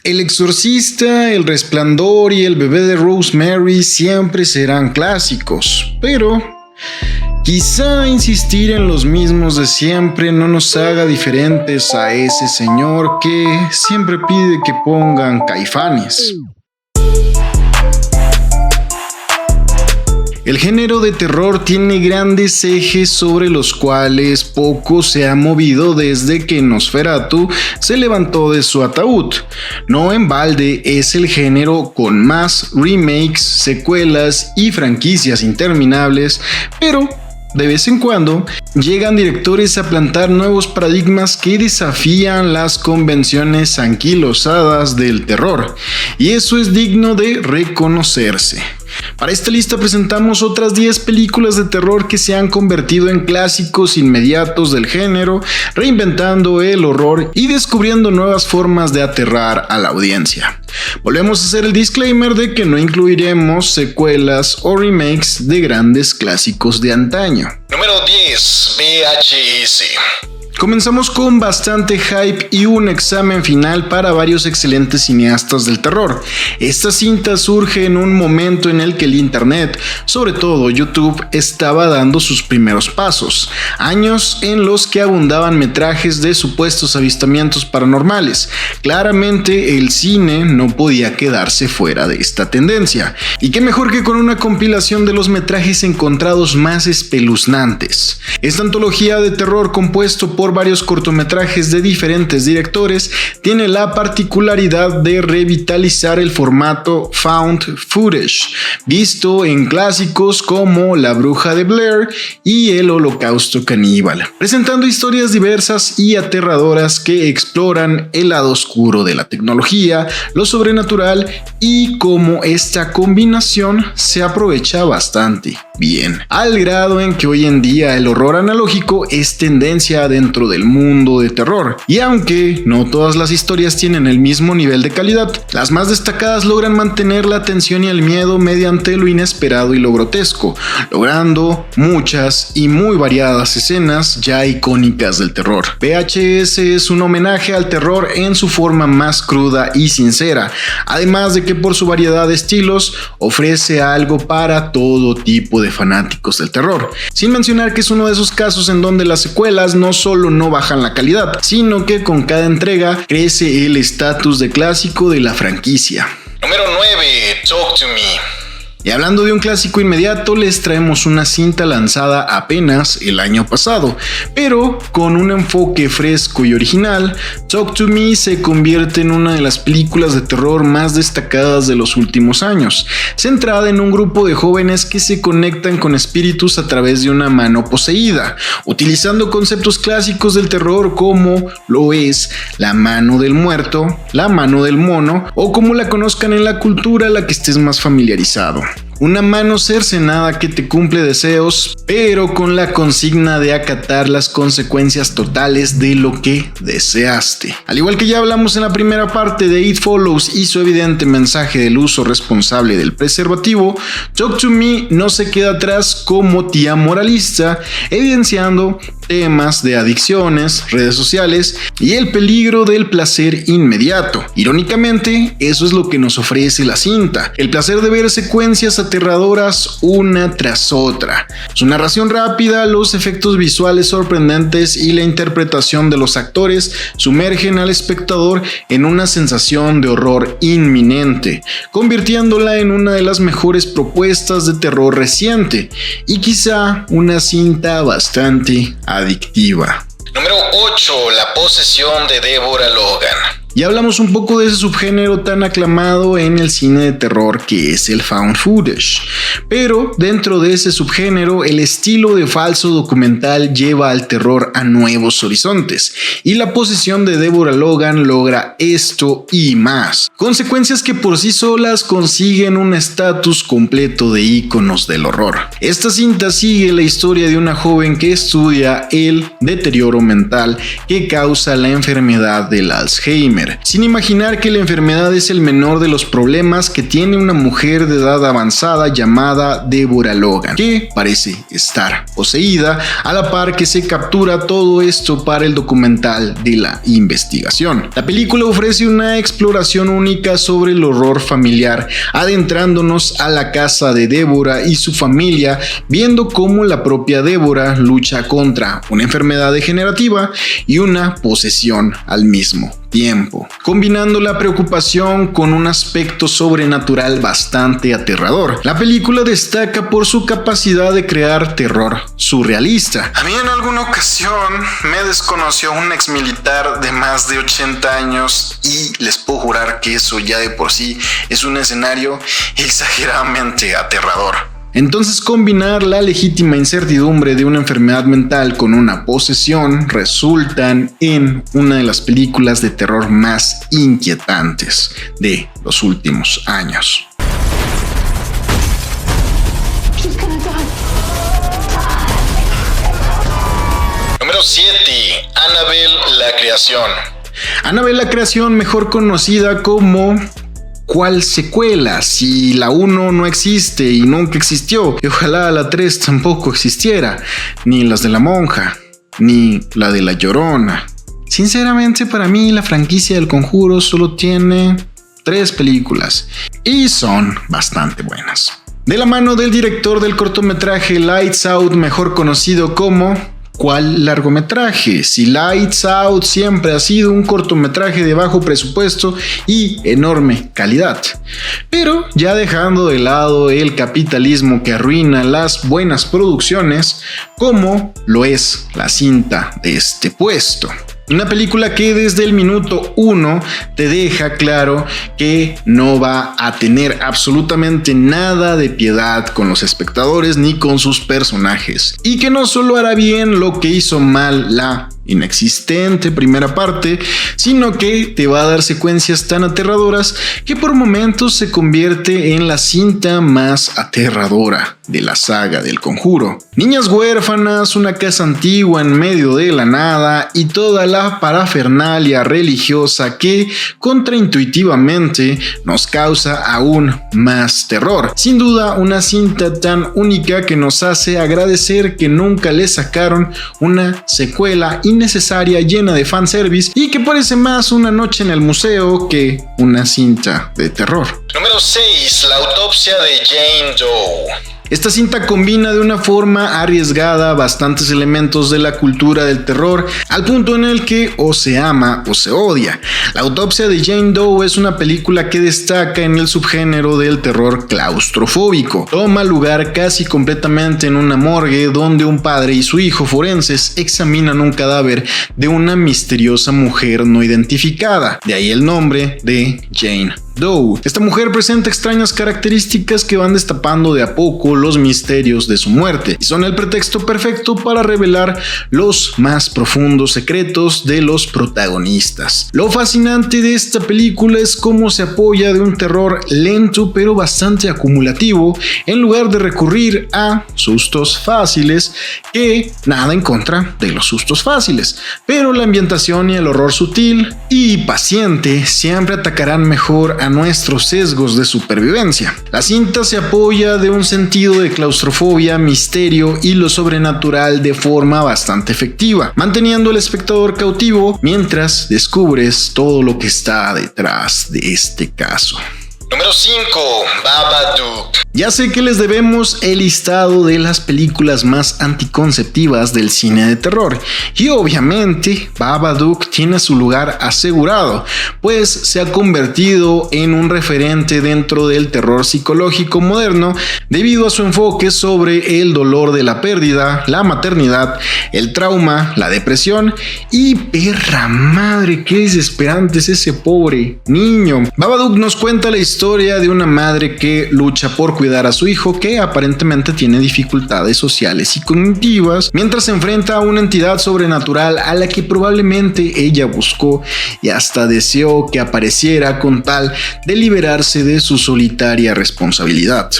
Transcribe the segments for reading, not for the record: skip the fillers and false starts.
El Exorcista, El Resplandor y El bebé de Rosemary siempre serán clásicos, pero quizá insistir en los mismos de siempre no nos haga diferentes a ese señor que siempre pide que pongan Caifanes. El género de terror tiene grandes ejes sobre los cuales poco se ha movido desde que Nosferatu se levantó de su ataúd. No en balde es el género con más remakes, secuelas y franquicias interminables, pero de vez en cuando llegan directores a plantar nuevos paradigmas que desafían las convenciones anquilosadas del terror, y eso es digno de reconocerse. Para esta lista presentamos otras 10 películas de terror que se han convertido en clásicos inmediatos del género, reinventando el horror y descubriendo nuevas formas de aterrar a la audiencia. Volvemos a hacer el disclaimer de que no incluiremos secuelas o remakes de grandes clásicos de antaño. Número 10. VHS. Comenzamos con bastante hype y un examen final para varios excelentes cineastas del terror. Esta cinta surge en un momento en el que el internet, sobre todo YouTube, estaba dando sus primeros pasos. Años en los que abundaban metrajes de supuestos avistamientos paranormales. Claramente el cine no podía quedarse fuera de esta tendencia. Y qué mejor que con una compilación de los metrajes encontrados más espeluznantes. Esta antología de terror compuesto por varios cortometrajes de diferentes directores tiene la particularidad de revitalizar el formato found footage, visto en clásicos como La Bruja de Blair y El Holocausto Caníbal, presentando historias diversas y aterradoras que exploran el lado oscuro de la tecnología, lo sobrenatural y cómo esta combinación se aprovecha bastante bien, al grado en que hoy en día el horror analógico es tendencia dentro del mundo de terror. Y aunque no todas las historias tienen el mismo nivel de calidad, las más destacadas logran mantener la atención y el miedo mediante lo inesperado y lo grotesco, logrando muchas y muy variadas escenas ya icónicas del terror. VHS es un homenaje al terror en su forma más cruda y sincera, además de que por su variedad de estilos ofrece algo para todo tipo de fanáticos del terror, sin mencionar que es uno de esos casos en donde las secuelas no solo no bajan la calidad, sino que con cada entrega crece el estatus de clásico de la franquicia. Número 9. Talk to Me. Y hablando de un clásico inmediato, les traemos una cinta lanzada apenas el año pasado, pero con un enfoque fresco y original. Talk to Me se convierte en una de las películas de terror más destacadas de los últimos años, centrada en un grupo de jóvenes que se conectan con espíritus a través de una mano poseída, utilizando conceptos clásicos del terror como lo es la mano del muerto, la mano del mono o como la conozcan en la cultura a la que estés más familiarizado. Una mano cercenada que te cumple deseos, pero con la consigna de acatar las consecuencias totales de lo que deseaste. Al igual que ya hablamos en la primera parte de It Follows y su evidente mensaje del uso responsable del preservativo, Talk to Me no se queda atrás como tía moralista, evidenciando temas de adicciones, redes sociales y el peligro del placer inmediato. Irónicamente, eso es lo que nos ofrece la cinta, el placer de ver secuencias aterradoras una tras otra. Su narración rápida, los efectos visuales sorprendentes y la interpretación de los actores sumergen al espectador en una sensación de horror inminente, convirtiéndola en una de las mejores propuestas de terror reciente y quizá una cinta bastante adictiva. Número 8. La posesión de Deborah Logan. Ya hablamos un poco de ese subgénero tan aclamado en el cine de terror que es el found footage, pero dentro de ese subgénero el estilo de falso documental lleva al terror a nuevos horizontes y la posesión de Deborah Logan logra esto y más, consecuencias que por sí solas consiguen un estatus completo de íconos del horror. Esta cinta sigue la historia de una joven que estudia el deterioro mental que causa la enfermedad del Alzheimer Alzheimer, sin imaginar que la enfermedad es el menor de los problemas que tiene una mujer de edad avanzada llamada Deborah Logan, que parece estar poseída, a la par que se captura todo esto para el documental de la investigación. La película ofrece una exploración única sobre el horror familiar, adentrándonos a la casa de Deborah y su familia, viendo cómo la propia Deborah lucha contra una enfermedad degenerativa y una posesión al mismo tiempo, combinando la preocupación con un aspecto sobrenatural bastante aterrador. La película destaca por su capacidad de crear terror surrealista. A mí en alguna ocasión me desconoció un exmilitar de más de 80 años y les puedo jurar que eso ya de por sí es un escenario exageradamente aterrador. Entonces, combinar la legítima incertidumbre de una enfermedad mental con una posesión resultan en una de las películas de terror más inquietantes de los últimos años. Número 7. Annabelle la creación. Annabelle la creación, mejor conocida como ¿cuál secuela? Si la 1 no existe y nunca existió, y ojalá la 3 tampoco existiera, ni las de la monja, ni la de la Llorona. Sinceramente, para mí la franquicia del Conjuro solo tiene 3 películas y son bastante buenas. De la mano del director del cortometraje Lights Out, mejor conocido como ¿cuál largometraje? Si Lights Out siempre ha sido un cortometraje de bajo presupuesto y enorme calidad. Pero ya dejando de lado el capitalismo que arruina las buenas producciones, como lo es la cinta de este puesto. Una película que desde el minuto 1 te deja claro que no va a tener absolutamente nada de piedad con los espectadores ni con sus personajes, y que no solo hará bien lo que hizo mal la inexistente primera parte, sino que te va a dar secuencias tan aterradoras que por momentos se convierte en la cinta más aterradora de la saga del Conjuro. Niñas huérfanas, una casa antigua en medio de la nada y toda la parafernalia religiosa que contraintuitivamente nos causa aún más terror. Sin duda, una cinta tan única que nos hace agradecer que nunca le sacaron una secuela innecesaria llena de fanservice y que parece más una noche en el museo que una cinta de terror. Número 6. La autopsia de Jane Doe. Esta cinta combina de una forma arriesgada bastantes elementos de la cultura del terror, al punto en el que o se ama o se odia. La autopsia de Jane Doe es una película que destaca en el subgénero del terror claustrofóbico. Toma lugar casi completamente en una morgue donde un padre y su hijo forenses examinan un cadáver de una misteriosa mujer no identificada. De ahí el nombre de Jane Doe. Esta mujer presenta extrañas características que van destapando de a poco los misterios de su muerte y son el pretexto perfecto para revelar los más profundos secretos de los protagonistas. Lo fascinante de esta película es cómo se apoya de un terror lento pero bastante acumulativo en lugar de recurrir a sustos fáciles, que nada en contra de los sustos fáciles, pero la ambientación y el horror sutil y paciente siempre atacarán mejor a nuestros sesgos de supervivencia. La cinta se apoya de un sentido de claustrofobia, misterio y lo sobrenatural de forma bastante efectiva, manteniendo al espectador cautivo mientras descubres todo lo que está detrás de este caso. Número 5. Babadook. Ya sé que les debemos el listado de las películas más anticonceptivas del cine de terror, y obviamente Babadook tiene su lugar asegurado, pues se ha convertido en un referente dentro del terror psicológico moderno debido a su enfoque sobre el dolor de la pérdida, la maternidad, el trauma, la depresión y perra madre, qué desesperante es ese pobre niño. Babadook nos cuenta la historia de una madre que lucha por cuidar a su hijo que aparentemente tiene dificultades sociales y cognitivas, mientras se enfrenta a una entidad sobrenatural a la que probablemente ella buscó y hasta deseó que apareciera con tal de liberarse de su solitaria responsabilidad.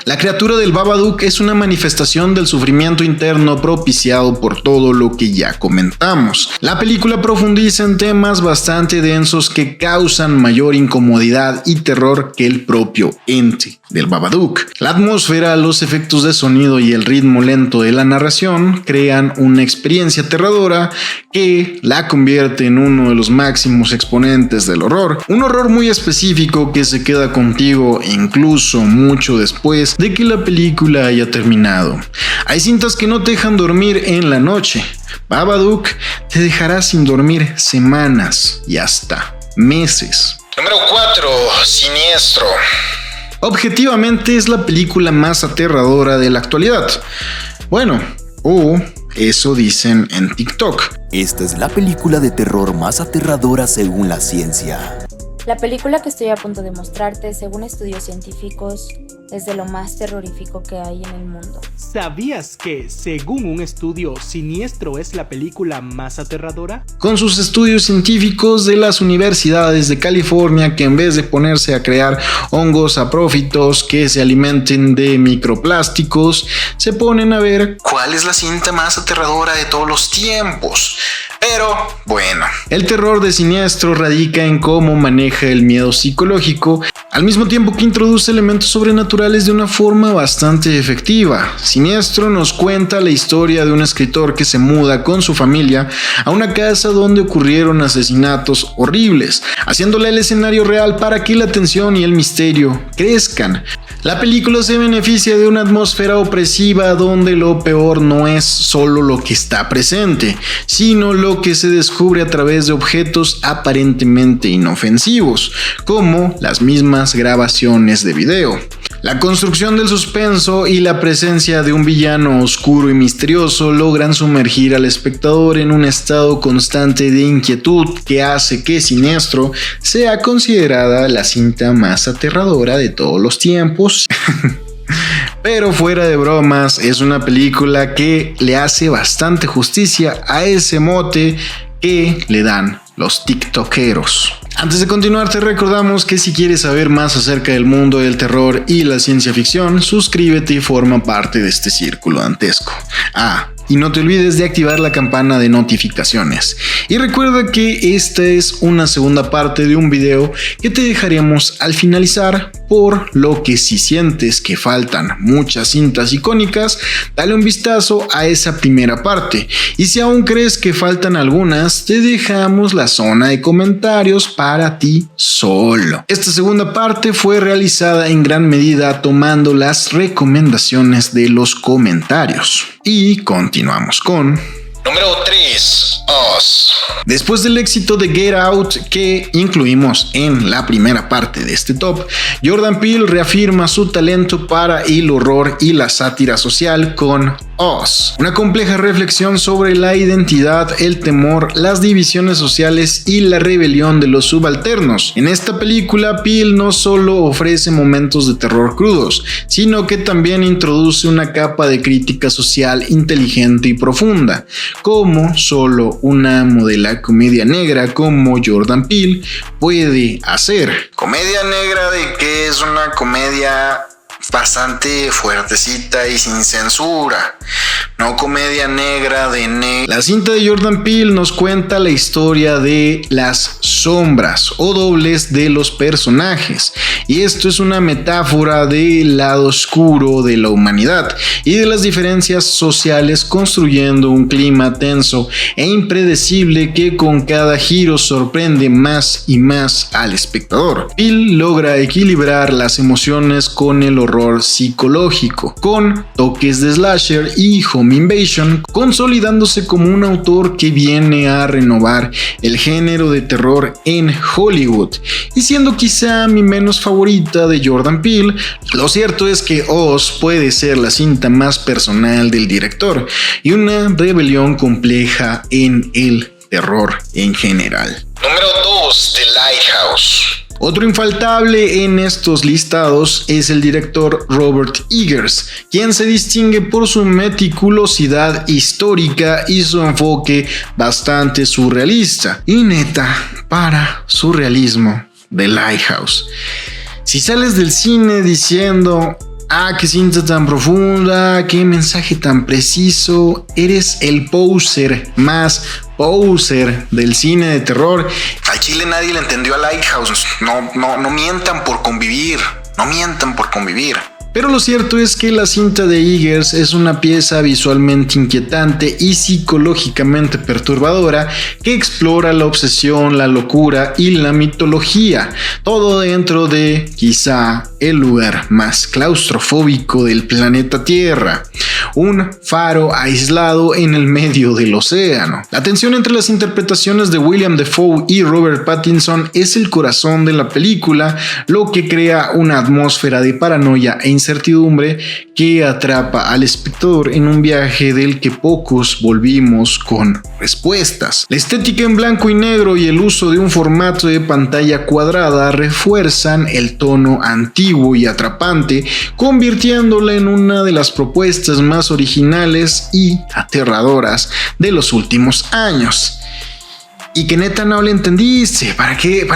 La criatura del Babadook es una manifestación del sufrimiento interno propiciado por todo lo que ya comentamos. La película profundiza en temas bastante densos que causan mayor incomodidad y terror que el propio ente del Babadook. La atmósfera, los efectos de sonido y el ritmo lento de la narración crean una experiencia aterradora que la convierte en uno de los máximos exponentes del horror. Un horror muy específico que se queda contigo incluso mucho después de que la película haya terminado. Hay cintas que no te dejan dormir en la noche. Babadook te dejará sin dormir semanas y hasta meses. Número 4. Siniestro. Objetivamente es la película más aterradora de la actualidad. Bueno, eso dicen en TikTok. Esta es la película de terror más aterradora según la ciencia. La película que estoy a punto de mostrarte, según estudios científicos, es de lo más terrorífico que hay en el mundo. ¿Sabías que, según un estudio, Siniestro es la película más aterradora? Con sus estudios científicos de las universidades de California, que en vez de ponerse a crear hongos aprófitos que se alimenten de microplásticos, se ponen a ver cuál es la cinta más aterradora de todos los tiempos. Pero bueno, el terror de Siniestro radica en cómo maneja el miedo psicológico, al mismo tiempo que introduce elementos sobrenaturales de una forma bastante efectiva. Siniestro nos cuenta la historia de un escritor que se muda con su familia a una casa donde ocurrieron asesinatos horribles, haciéndole el escenario real para que la tensión y el misterio crezcan. La película se beneficia de una atmósfera opresiva donde lo peor no es solo lo que está presente, sino lo que se descubre a través de objetos aparentemente inofensivos, como las mismas grabaciones de video. La construcción del suspenso y la presencia de un villano oscuro y misterioso logran sumergir al espectador en un estado constante de inquietud que hace que Siniestro sea considerada la cinta más aterradora de todos los tiempos. Pero fuera de bromas, es una película que le hace bastante justicia a ese mote que le dan los tiktokeros. Antes de continuar, te recordamos que si quieres saber más acerca del mundo del terror y la ciencia ficción, suscríbete y forma parte de este círculo dantesco. Y no te olvides de activar la campana de notificaciones. Y recuerda que esta es una segunda parte de un video que te dejaremos al finalizar, por lo que si sientes que faltan muchas cintas icónicas, dale un vistazo a esa primera parte. Y si aún crees que faltan algunas, te dejamos la zona de comentarios para ti solo. Esta segunda parte fue realizada en gran medida tomando las recomendaciones de los comentarios. Y continuamos con... Número 3. Us. Después del éxito de Get Out, que incluimos en la primera parte de este top, Jordan Peele reafirma su talento para el horror y la sátira social con Us, una compleja reflexión sobre la identidad, el temor, las divisiones sociales y la rebelión de los subalternos. En esta película, Peele no solo ofrece momentos de terror crudos, sino que también introduce una capa de crítica social inteligente y profunda, como solo un amo de la comedia negra como Jordan Peele puede hacer. Comedia negra de que es una comedia bastante fuertecita y sin censura, no comedia negra de La cinta de Jordan Peele nos cuenta la historia de las sombras o dobles de los personajes, y esto es una metáfora del lado oscuro de la humanidad y de las diferencias sociales, construyendo un clima tenso e impredecible que con cada giro sorprende más y más al espectador. Peele logra equilibrar las emociones con el horror psicológico, con toques de slasher y home invasion, consolidándose como un autor que viene a renovar el género de terror en Hollywood. Y siendo quizá mi menos favorita de Jordan Peele, lo cierto es que Us puede ser la cinta más personal del director y una rebelión compleja en el terror en general. Número 2. The Lighthouse. Otro infaltable en estos listados es el director Robert Eggers, quien se distingue por su meticulosidad histórica y su enfoque bastante surrealista. Y neta, para surrealismo, The Lighthouse. Si sales del cine diciendo Qué cinta tan profunda, qué mensaje tan preciso. Eres el poser más poser del cine de terror. A Chile nadie le entendió a Lighthouse. No mientan por convivir. No mientan por convivir. Pero lo cierto es que la cinta de Eggers es una pieza visualmente inquietante y psicológicamente perturbadora que explora la obsesión, la locura y la mitología, todo dentro de quizá el lugar más claustrofóbico del planeta Tierra, un faro aislado en el medio del océano. La tensión entre las interpretaciones de William Dafoe y Robert Pattinson es el corazón de la película, lo que crea una atmósfera de paranoia e incertidumbre que atrapa al espectador en un viaje del que pocos volvimos con respuestas. La estética en blanco y negro y el uso de un formato de pantalla cuadrada refuerzan el tono antiguo y atrapante, convirtiéndola en una de las propuestas más originales y aterradoras de los últimos años. Y que neta no le entendiste. ¿Para qué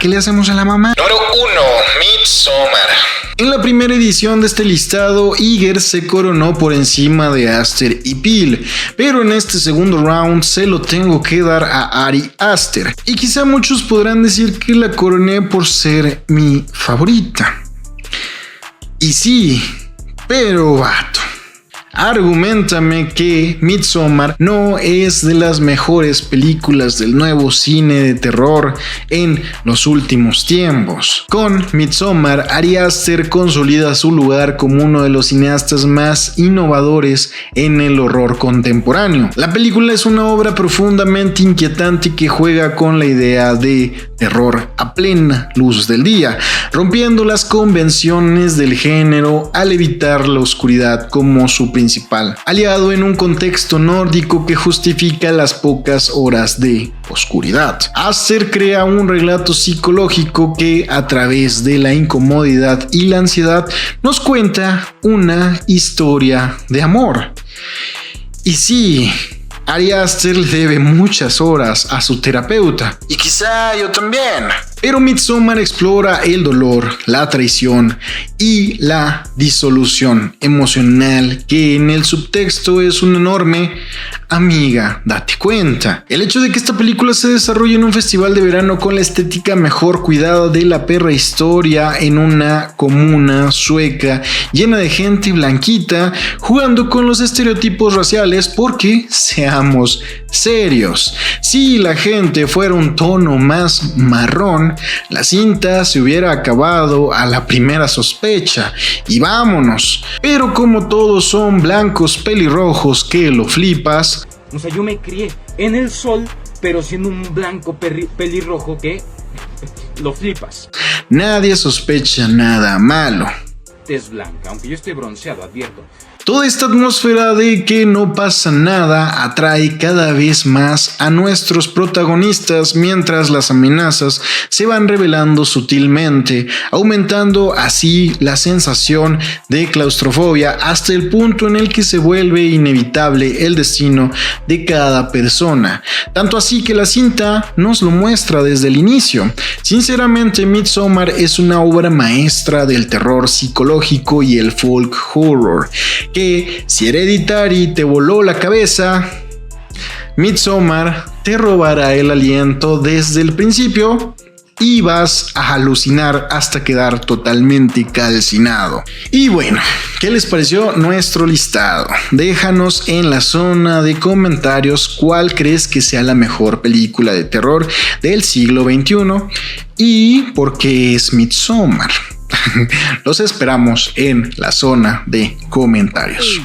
le hacemos a la mamá? Número 1. Midsommar. En la primera edición de este listado, Eggers se coronó por encima de Aster y Peele, pero en este segundo round se lo tengo que dar a Ari Aster. Y quizá muchos podrán decir que la coroné por ser mi favorita. Y sí, pero vato. Argumentame que Midsommar no es de las mejores películas del nuevo cine de terror en los últimos tiempos. Con Midsommar, Ari Aster consolida su lugar como uno de los cineastas más innovadores en el horror contemporáneo. La película es una obra profundamente inquietante que juega con la idea de terror a plena luz del día, rompiendo las convenciones del género al evitar la oscuridad como su principal aliado en un contexto nórdico que justifica las pocas horas de oscuridad. Aster crea un relato psicológico que, a través de la incomodidad y la ansiedad, nos cuenta una historia de amor. Y sí, Ari Aster le debe muchas horas a su terapeuta. Y quizá yo también. Pero Midsommar explora el dolor, la traición y la disolución emocional que en el subtexto es un enorme amiga, date cuenta. El hecho de que esta película se desarrolle en un festival de verano con la estética mejor cuidada de la perra historia en una comuna sueca llena de gente blanquita jugando con los estereotipos raciales, porque seamos serios, si la gente fuera un tono más marrón, la cinta se hubiera acabado a la primera sospecha y vámonos. Pero como todos son blancos pelirrojos que lo flipas. O sea, yo me crié en el sol, pero siendo un blanco pelirrojo que lo flipas. Nadie sospecha nada malo. Tez blanca, aunque yo esté bronceado, advierto. Toda esta atmósfera de que no pasa nada atrae cada vez más a nuestros protagonistas mientras las amenazas se van revelando sutilmente, aumentando así la sensación de claustrofobia hasta el punto en el que se vuelve inevitable el destino de cada persona. Tanto así que la cinta nos lo muestra desde el inicio. Sinceramente, Midsommar es una obra maestra del terror psicológico y el folk horror, que si Hereditary te voló la cabeza, Midsommar te robará el aliento desde el principio y vas a alucinar hasta quedar totalmente calcinado. Y bueno, ¿qué les pareció nuestro listado? Déjanos en la zona de comentarios cuál crees que sea la mejor película de terror del siglo XXI y por qué es Midsommar. Los esperamos en la zona de comentarios.